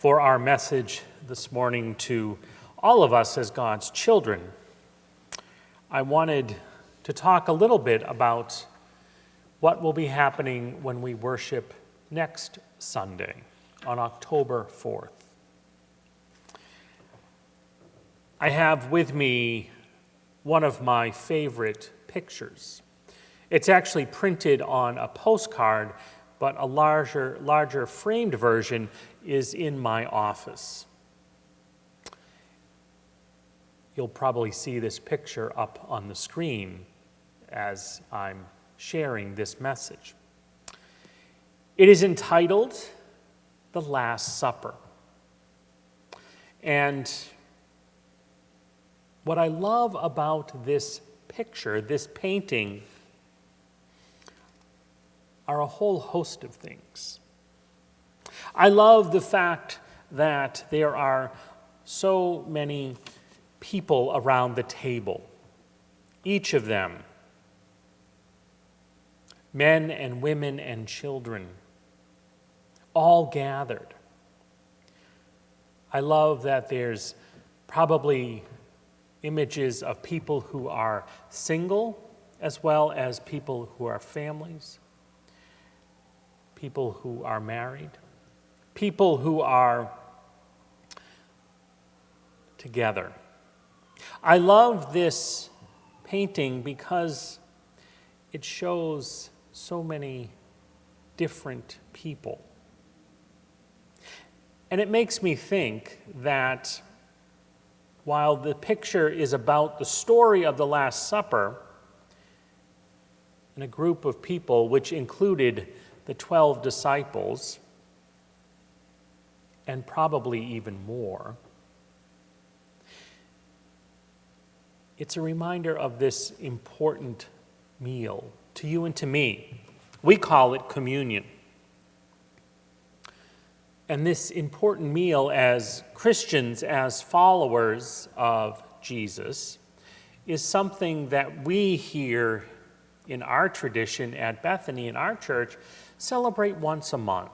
for our message this morning to all of us as God's children. I wanted to talk a little bit about what will be happening when we worship next Sunday on October 4th. I have with me one of my favorite pictures. It's actually printed on a postcard, but a larger framed version is in my office. You'll probably see this picture up on the screen as I'm sharing this message. It is entitled The Last Supper. And what I love about this picture, this painting, are a whole host of things. I love the fact that there are so many people around the table, each of them, men and women and children, all gathered. I love that there's probably images of people who are single as well as people who are families, people who are married, people who are together. I love this painting because it shows so many different people. And it makes me think that while the picture is about the story of the Last Supper and a group of people which included the 12 disciples, and probably even more, it's a reminder of this important meal to you and to me. We call it communion. And this important meal as Christians, as followers of Jesus, is something that we here in our tradition at Bethany, in our church, celebrate once a month.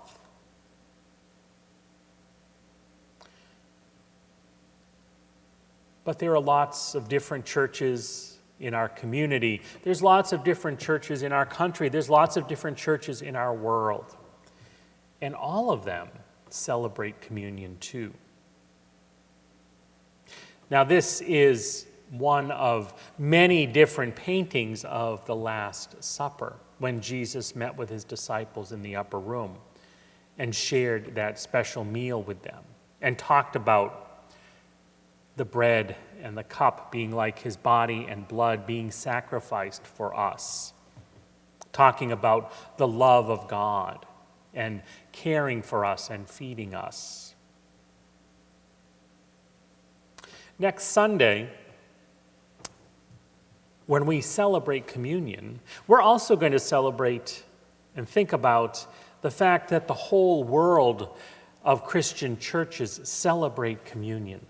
But there are lots of different churches in our community. There's lots of different churches in our country. There's lots of different churches in our world. And all of them celebrate communion too. Now, this is one of many different paintings of the Last Supper when Jesus met with his disciples in the upper room and shared that special meal with them and talked about the bread and the cup being like his body and blood being sacrificed for us, talking about the love of God and caring for us and feeding us. Next Sunday, when we celebrate communion, we're also going to celebrate and think about the fact that the whole world of Christian churches celebrate communion.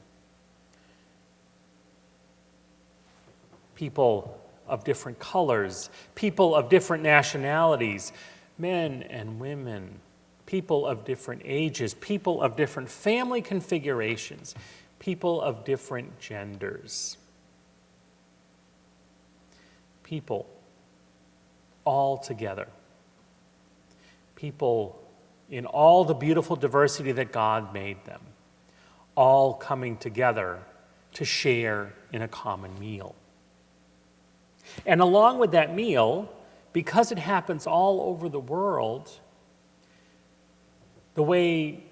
People of different colors, people of different nationalities, men and women, people of different ages, people of different family configurations, people of different genders. People all together. People in all the beautiful diversity that God made them, all coming together to share in a common meal. And along with that meal, because it happens all over the world, the way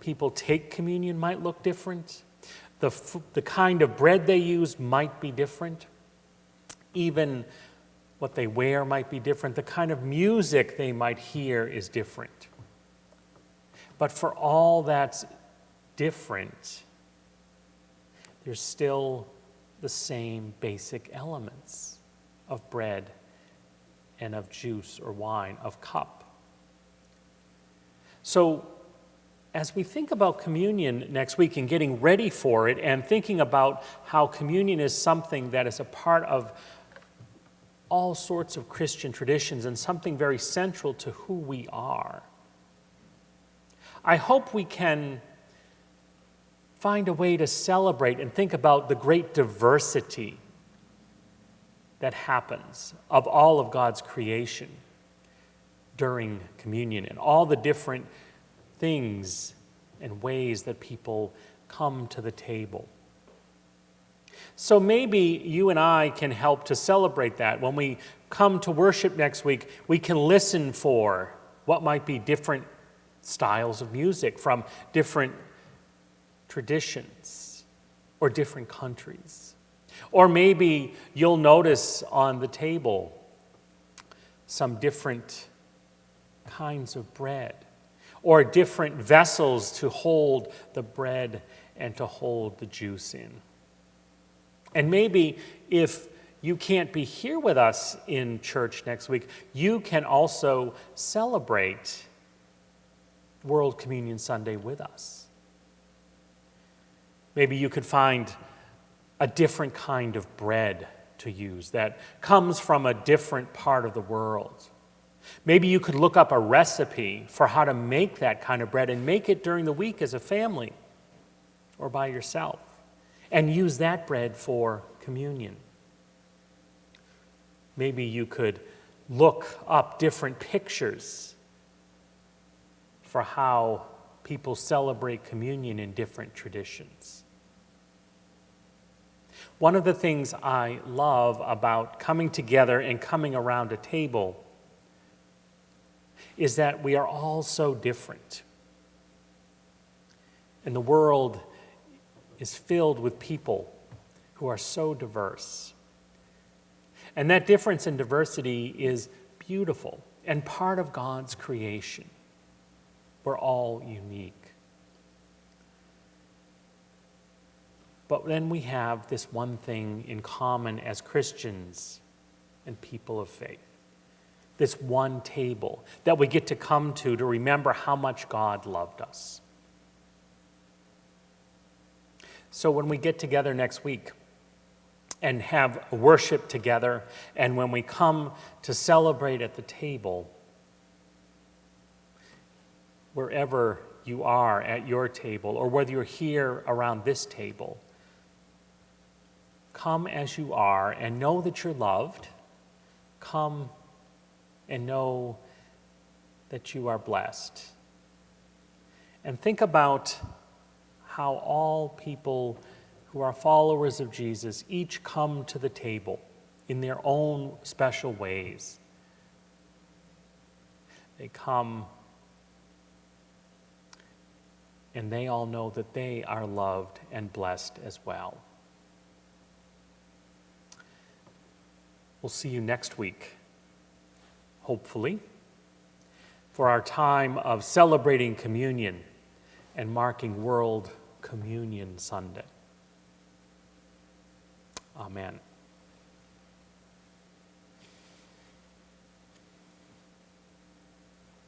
people take communion might look different. The kind of bread they use might be different. Even what they wear might be different. The kind of music they might hear is different. But for all that's different, there's still the same basic elements of bread and of juice or wine, of cup. So as we think about communion next week and getting ready for it and thinking about how communion is something that is a part of all sorts of Christian traditions and something very central to who we are, I hope we can find a way to celebrate and think about the great diversity that happens of all of God's creation during communion and all the different things and ways that people come to the table. So maybe you and I can help to celebrate that. When we come to worship next week, we can listen for what might be different styles of music from different traditions or different countries. Or maybe you'll notice on the table some different kinds of bread or different vessels to hold the bread and to hold the juice in. And maybe if you can't be here with us in church next week, you can also celebrate World Communion Sunday with us. Maybe you could find a different kind of bread to use that comes from a different part of the world. Maybe you could look up a recipe for how to make that kind of bread and make it during the week as a family or by yourself and use that bread for communion. Maybe you could look up different pictures for how people celebrate communion in different traditions. One of the things I love about coming together and coming around a table is that we are all so different. And the world is filled with people who are so diverse. And that difference in diversity is beautiful and part of God's creation. We're all unique. But then we have this one thing in common as Christians and people of faith. This one table that we get to come to remember how much God loved us. So when we get together next week and have worship together, and when we come to celebrate at the table, wherever you are at your table, or whether you're here around this table, come as you are and know that you're loved. Come and know that you are blessed. And think about how all people who are followers of Jesus each come to the table in their own special ways. They come and they all know that they are loved and blessed as well. We'll see you next week, hopefully, for our time of celebrating communion and marking World Communion Sunday. Amen.